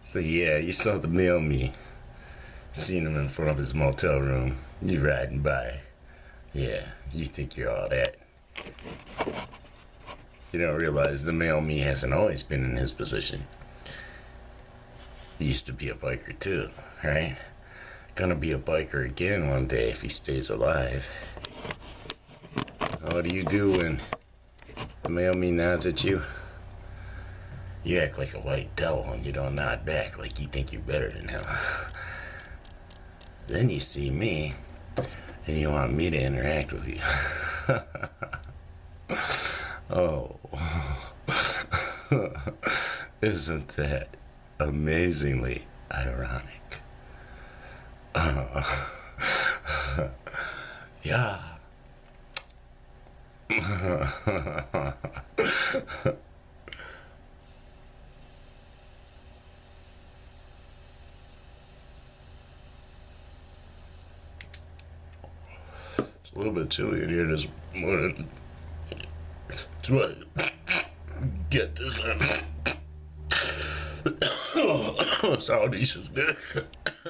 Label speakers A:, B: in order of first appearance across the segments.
A: So yeah, you saw the male me. Seen him in front of his motel room. You riding by. Yeah, you think you're all that. You don't realize the male me hasn't always been in his position. He used to be a biker too, right? Gonna be a biker again one day if he stays alive. What do you do when the male me nods at you? You act like a white devil and you don't nod back like you think you're better than him. Then you see me and you want me to interact with you. Oh. Isn't that amazingly ironic? Yeah. It's a little bit chilly in here this morning. That's why get this in. Sour diesel's good.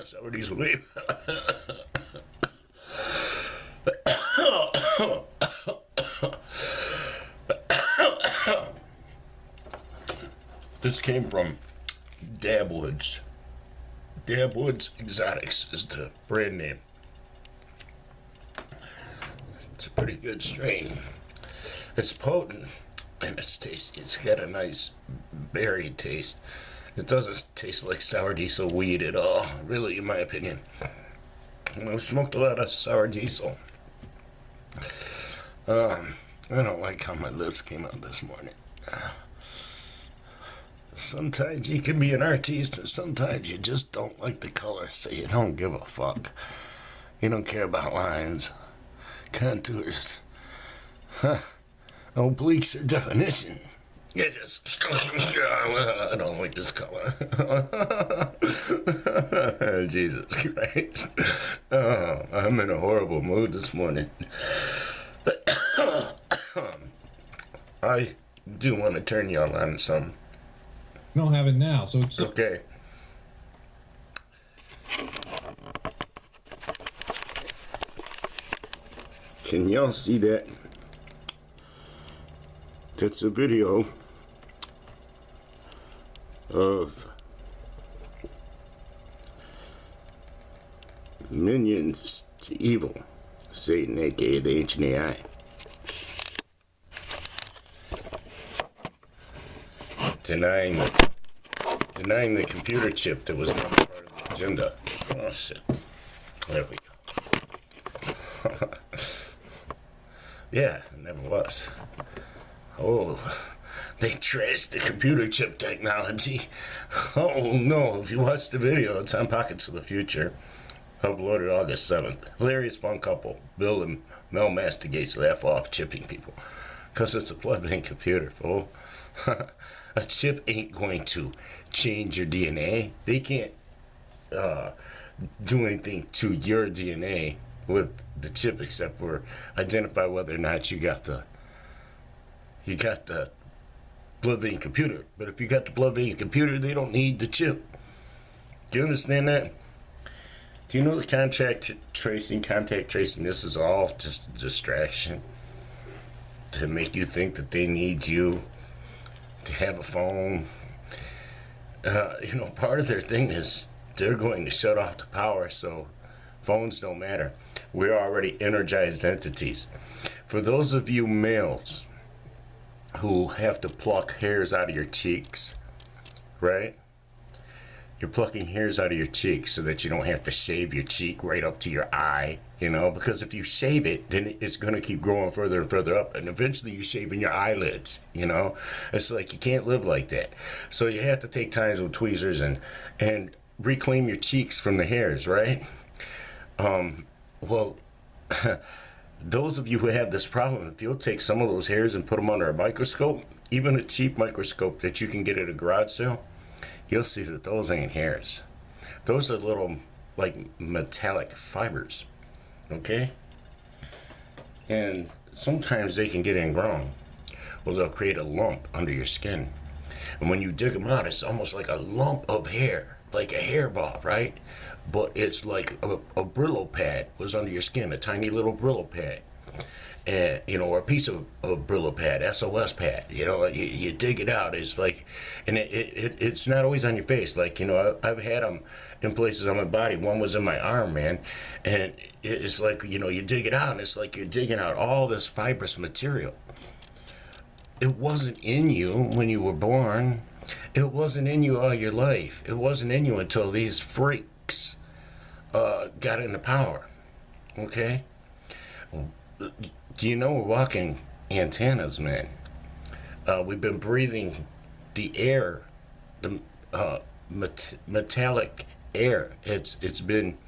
A: Sour diesel leave. This came from Dabwoods. Dabwoods Exotics is the brand name. It's a pretty good strain. It's potent and it's tasty. It's got a nice berry taste. It doesn't taste like sour diesel weed at all, really, in my opinion. I've smoked a lot of sour diesel. I don't like how my lips came out this morning. Sometimes you can be an artiste and sometimes you just don't like the color, so you don't give a fuck. You don't care about lines, contours, obliques or definition. You just, I don't like this color. Jesus Christ. Oh, I'm in a horrible mood this morning. I do want to turn y'all on some.
B: We don't have it now, so it's
A: okay. Can y'all see that? That's a video of minions to evil, Satan, aka the ancient AI. Denying the computer chip that was not part of the agenda. Oh shit. There we go. Yeah, it never was. Oh, they trashed the computer chip technology. Oh no, if you watch the video, it's on Pockets of the Future. Uploaded August 7th. Hilarious fun couple. Bill and Mel mastigates laugh off chipping people. Because it's a plug-in computer, fool. A chip ain't going to change your DNA. They can't do anything to your DNA with the chip except for identify whether or not you got the blood vein computer. But if you got the blood vein computer, they don't need the chip. Do you understand that? Do you know the contact tracing, this is all just a distraction to make you think that they need you to have a phone. Part of their thing is they're going to shut off the power, so phones don't matter. We're already energized entities. For those of you males who have to pluck hairs out of your cheeks, right? You're plucking hairs out of your cheeks so that you don't have to shave your cheek right up to your eye, because if you shave it, then it's going to keep growing further and further up, and eventually you're shaving your eyelids, It's like you can't live like that. So you have to take times with tweezers and reclaim your cheeks from the hairs, right? Those of you who have this problem, if you'll take some of those hairs and put them under a microscope, even a cheap microscope that you can get at a garage sale, you'll see that those ain't hairs. Those are little, metallic fibers, okay? And sometimes they can get ingrown. Well, they'll create a lump under your skin. And when you dig them out, it's almost like a lump of hair, like a hairball, right? But it's like a Brillo pad was under your skin, a tiny little Brillo pad. And, you know, or a piece of Brillo pad, SOS pad, you know, you dig it out. It's like, and it's not always on your face. Like, you know, I've had them in places on my body. One was in my arm, man. And it's like, you know, you dig it out and it's like you're digging out all this fibrous material. It wasn't in you when you were born. It wasn't in you all your life. It wasn't in you until these freaks got into power. Okay? Do you know we're walking antennas, man? We've been breathing the air, the metallic air. It's been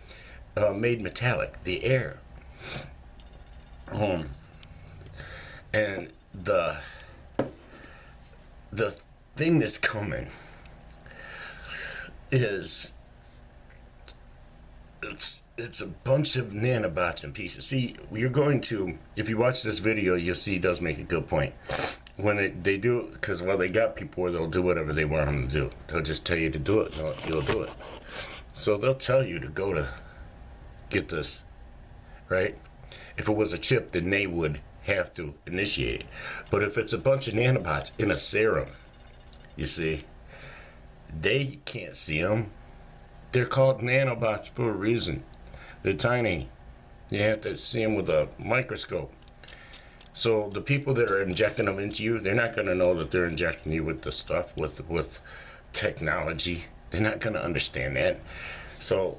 A: made metallic, the air. And the thing that's coming is it's a bunch of nanobots and pieces. See, you're going to, if you watch this video, you'll see it does make a good point. When they do, because, well, they got people where they'll do whatever they want them to do. They'll just tell you to do it, and you'll do it. So they'll tell you to go to get this, right? If it was a chip, then they would have to initiate it. But if it's a bunch of nanobots in a serum, you see, they can't see them. They're called nanobots for a reason. They're tiny. You have to see them with a microscope. So the people that are injecting them into you, they're not going to know that they're injecting you with the stuff, with technology. They're not going to understand that. So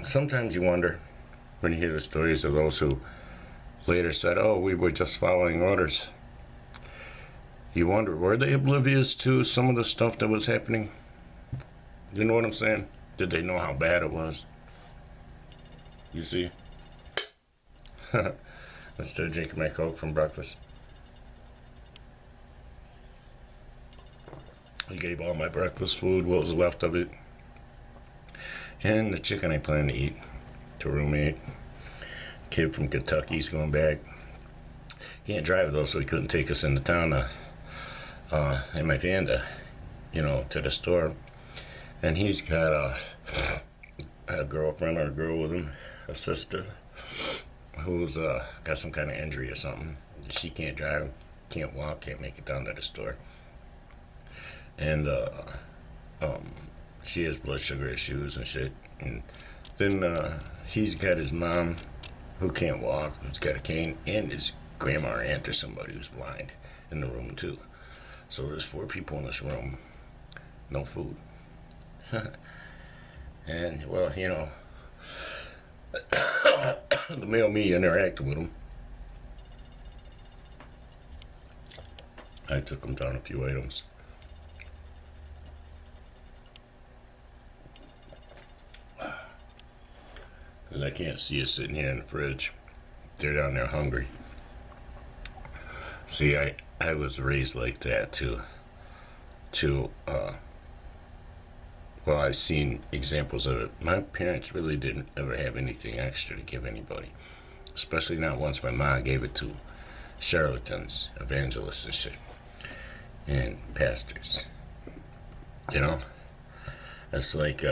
A: sometimes you wonder when you hear the stories of those who later said, oh, we were just following orders. You wonder, were they oblivious to some of the stuff that was happening? You know what I'm saying? Did they know how bad it was? You see? I started drinking my Coke from breakfast. I gave all my breakfast food, what was left of it, and the chicken I plan to eat to a roommate. Kid from Kentucky's going back. Can't drive though, so he couldn't take us into town in my van to, you know, to the store. And he's got a girlfriend or a girl with him, a sister, who's got some kind of injury or something. She can't drive, can't walk, can't make it down to the store. And she has blood sugar issues and shit. And then he's got his mom who can't walk, who's got a cane, and his grandma or aunt or somebody who's blind in the room too. So there's 4 people in this room, no food. And, well, you know, the male me interacted with him. I took him down a few items. Because I can't see us sitting here in the fridge. They're down there hungry. See, I was raised like that too. Well, I've seen examples of it. My parents really didn't ever have anything extra to give anybody. Especially not once my mom gave it to charlatans, evangelists and shit. And pastors. You know? It's like,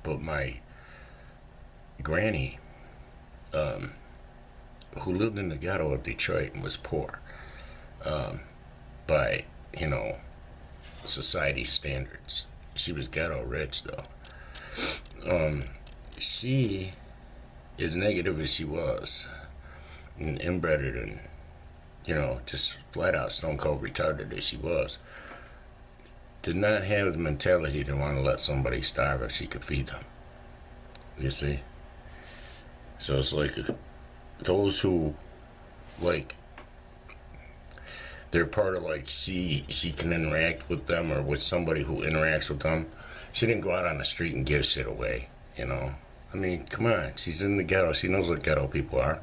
A: but my granny, who lived in the ghetto of Detroit and was poor, by, you know, society standards. She was ghetto rich though. She, as negative as she was, and inbred and, you know, just flat out stone cold retarded as she was, did not have the mentality to want to let somebody starve if she could feed them. You see? So it's like those who, like, they're part of, like, she can interact with them or with somebody who interacts with them. She didn't go out on the street and give shit away, you know? I mean, come on. She's in the ghetto. She knows what ghetto people are.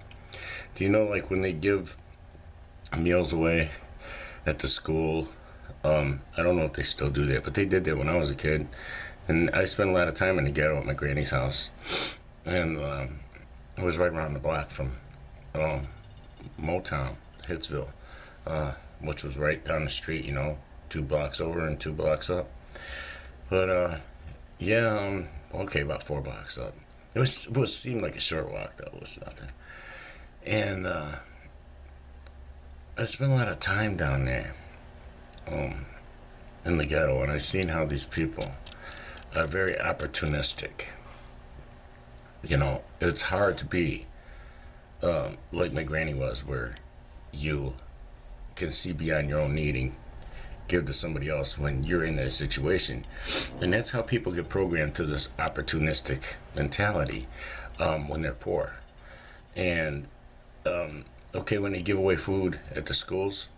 A: Do you know, like, when they give meals away at the school, I don't know if they still do that, but they did that when I was a kid. And I spent a lot of time in the ghetto at my granny's house. And it was right around the block from Motown, Hitsville. which was right down the street, 2 blocks over and 2 blocks up. But yeah, okay, about 4 blocks up. It seemed like a short walk though. It was nothing. And I spent a lot of time down there, in the ghetto, and I've seen how these people are very opportunistic. It's hard to be like my granny was, where you can see beyond your own need and give to somebody else when you're in that situation. And that's how people get programmed to this opportunistic mentality when they're poor. And okay, when they give away food at the schools,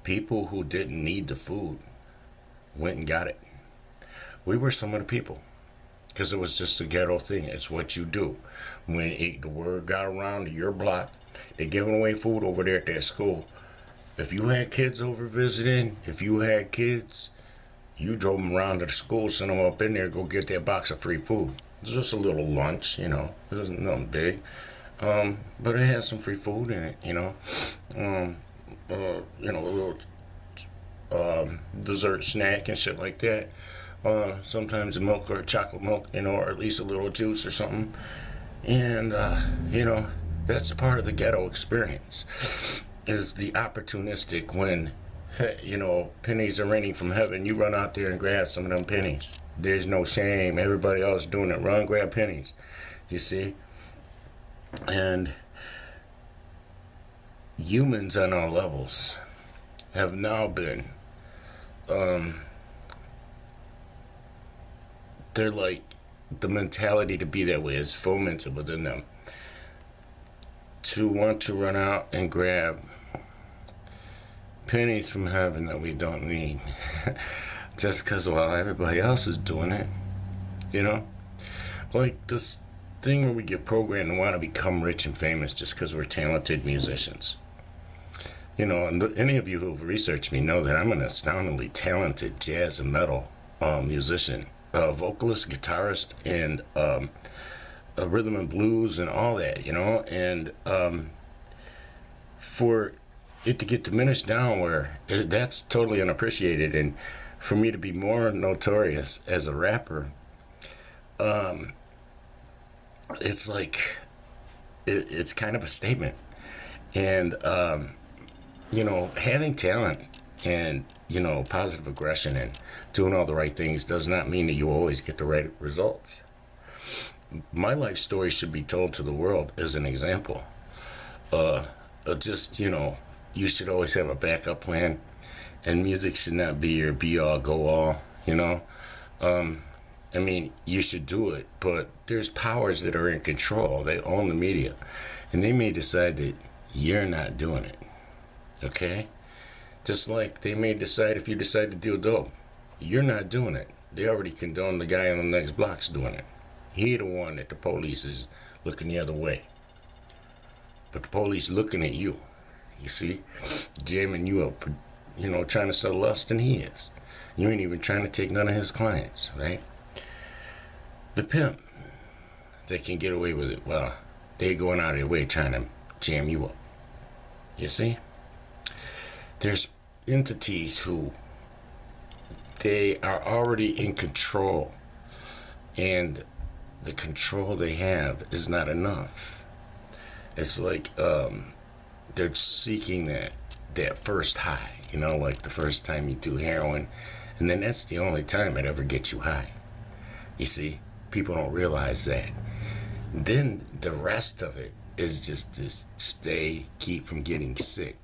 A: people who didn't need the food went and got it. We were some of the people, because it was just a ghetto thing. It's what you do. When the word got around to your block, they're giving away food over there at that school. If you had kids over visiting, you drove them around to the school, sent them up in there, go get that box of free food. It was just a little lunch, It wasn't nothing big. But it had some free food in it, a little dessert snack and shit like that. Sometimes a milk or chocolate milk, or at least a little juice or something. And, that's part of the ghetto experience, is the opportunistic when, pennies are raining from heaven. You run out there and grab some of them pennies. There's no shame. Everybody else doing it. Run, grab pennies. You see? And humans on all levels have now been, they're like, the mentality to be that way is fomented within them, to want to run out and grab pennies from heaven that we don't need just because, well, everybody else is doing it, like this thing where we get programmed to want to become rich and famous just because we're talented musicians. And any of you who've researched me know that I'm an astoundingly talented jazz and metal musician, vocalist, guitarist, and a rhythm and blues and all that, and for it to get diminished down where that's totally unappreciated, and for me to be more notorious as a rapper, it's like it's kind of a statement. And having talent and positive aggression and doing all the right things does not mean that you always get the right results. My life story should be told to the world as an example. Just you should always have a backup plan, and music should not be your be all go all. I mean, you should do it, but there's powers that are in control. They own the media, and they may decide that you're not doing it. Okay? Just like they may decide, if you decide to do dope, you're not doing it. They already condone the guy on the next block's doing it. He the one that the police is looking the other way. But the police looking at you, you see, jamming you up for, trying to sell less than he is. You ain't even trying to take none of his clients, right? The pimp, they can get away with it. Well, they going out of their way trying to jam you up. You see? There's entities who, they are already in control, and the control they have is not enough. It's like they're seeking that first high, like the first time you do heroin, and then that's the only time it ever gets you high. You see, people don't realize that. Then the rest of it is just to keep from getting sick.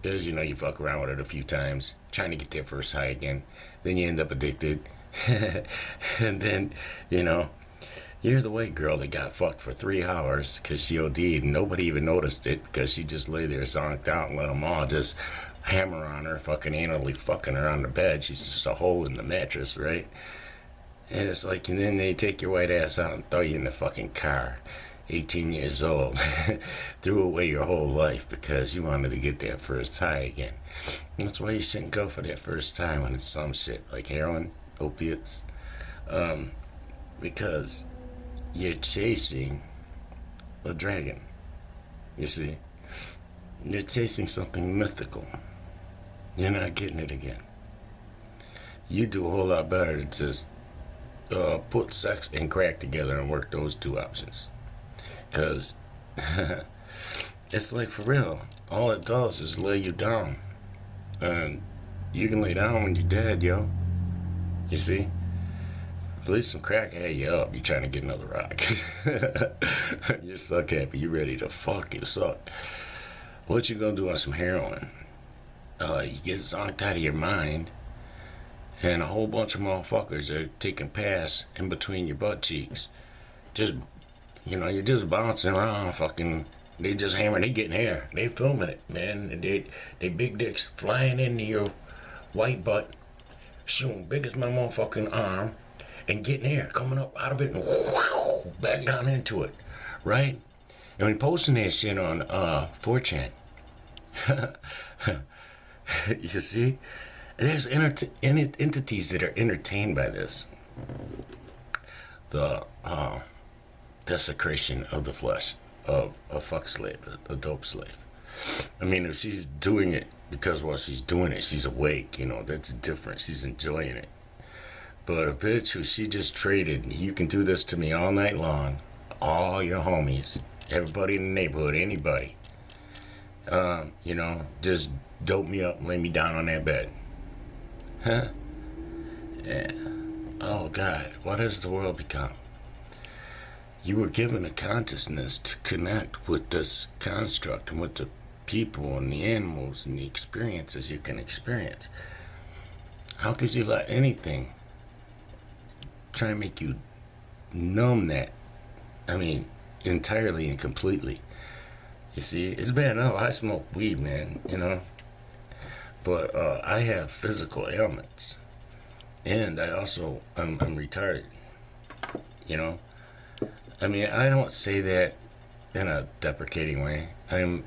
A: Because, you fuck around with it a few times, trying to get that first high again. Then you end up addicted. And then, you're the white girl that got fucked for 3 hours because she OD'd and nobody even noticed it because she just lay there zonked out and let them all just hammer on her, fucking anally fucking her on the bed. She's just a hole in the mattress, right? And it's like, and then they take your white ass out and throw you in the fucking car. 18 years old, threw away your whole life because you wanted to get that first high again. That's why you shouldn't go for that first time when it's some shit like heroin, opiates, because you're chasing a dragon, you see. You're tasting something mythical. You're not getting it again. You do a whole lot better to just put sex and crack together and work those two options. Because it's like, for real, all it does is lay you down. And you can lay down when you're dead, yo. You see? At least some crack had you up. You're trying to get another rock. You're suck happy. You're ready to fucking suck. What you gonna do on some heroin? You get zonked out of your mind, and a whole bunch of motherfuckers are taking pass in between your butt cheeks. Just, you're just bouncing around, fucking. They just hammering. They getting hair. They filming it, man. And they big dicks flying into your white butt, shooting big as my motherfucking arm, and getting hair coming up out of it and whoosh, back down into it, right? And we posting that shit on 4chan. You see? There's entities that are entertained by this. The desecration of the flesh of a fuck slave, a dope slave. I mean, if she's doing it because while she's doing it, she's awake, that's different. She's enjoying it. But a bitch who she just traded, you can do this to me all night long, all your homies, everybody in the neighborhood, anybody, just dope me up and lay me down on that bed. Huh? Yeah. Oh God, what has the world become? You were given a consciousness to connect with this construct and with the people and the animals and the experiences you can experience. How could you let anything try and make you numb that? I mean, entirely and completely. You see, it's bad enough I smoke weed, man, but I have physical ailments, and I also I'm retarded. I mean, I don't say that in a deprecating way. I'm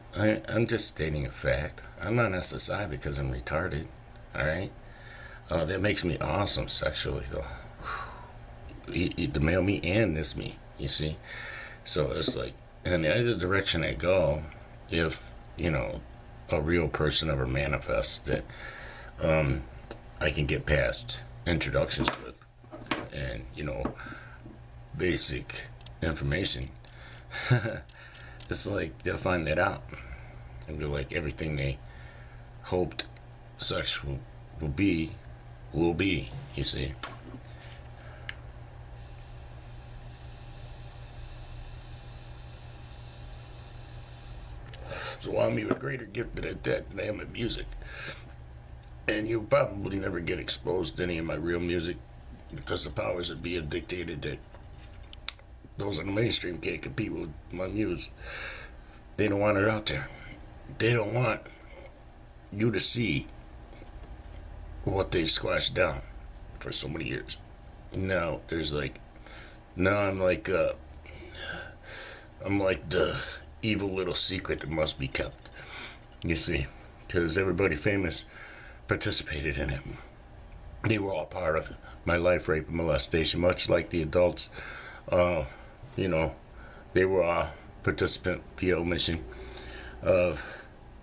A: just stating a fact. I'm on SSI because I'm retarded. All right, that makes me awesome sexually, though. The male me and this me, you see. So it's like, in either direction I go, if a real person ever manifests that I can get past introductions with, and basic information, it's like they'll find that out and be like, everything they hoped sex will be, you see. So I'm even greater gifted at that than I am at music. And you'll probably never get exposed to any of my real music because the powers that be have dictated that those in the mainstream can't compete with my muse. They don't want it out there. They don't want you to see what they squashed down for so many years. Now I'm like the evil little secret that must be kept, you see, because everybody famous participated in it. They were all part of my life, rape, and molestation, much like the adults. They were all participant via omission of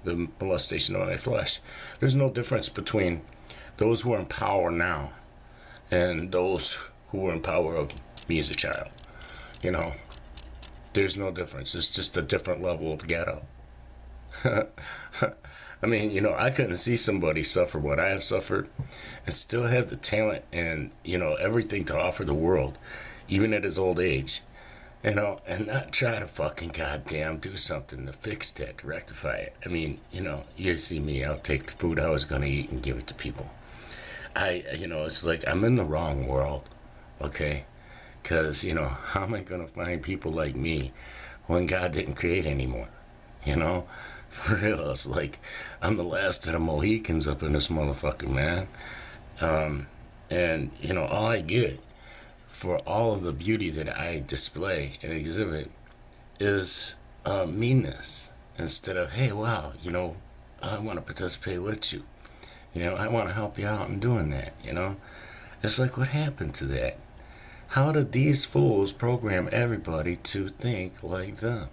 A: the molestation of my flesh. There's no difference between those who are in power now and those who were in power of me as a child. There's no difference. It's just a different level of ghetto. I mean, I couldn't see somebody suffer what I have suffered and still have the talent and, everything to offer the world, even at his old age, and not try to fucking goddamn do something to fix that, to rectify it. I mean, you see me, I'll take the food I was going to eat and give it to people. It's like I'm in the wrong world, okay? Because, how am I going to find people like me when God didn't create anymore? For real, it's like I'm the last of the Mohicans up in this motherfucker, man. And, all I get for all of the beauty that I display and exhibit is meanness instead of, hey, wow, I want to participate with you. I want to help you out in doing that, It's like, what happened to that? How did these fools program everybody to think like them?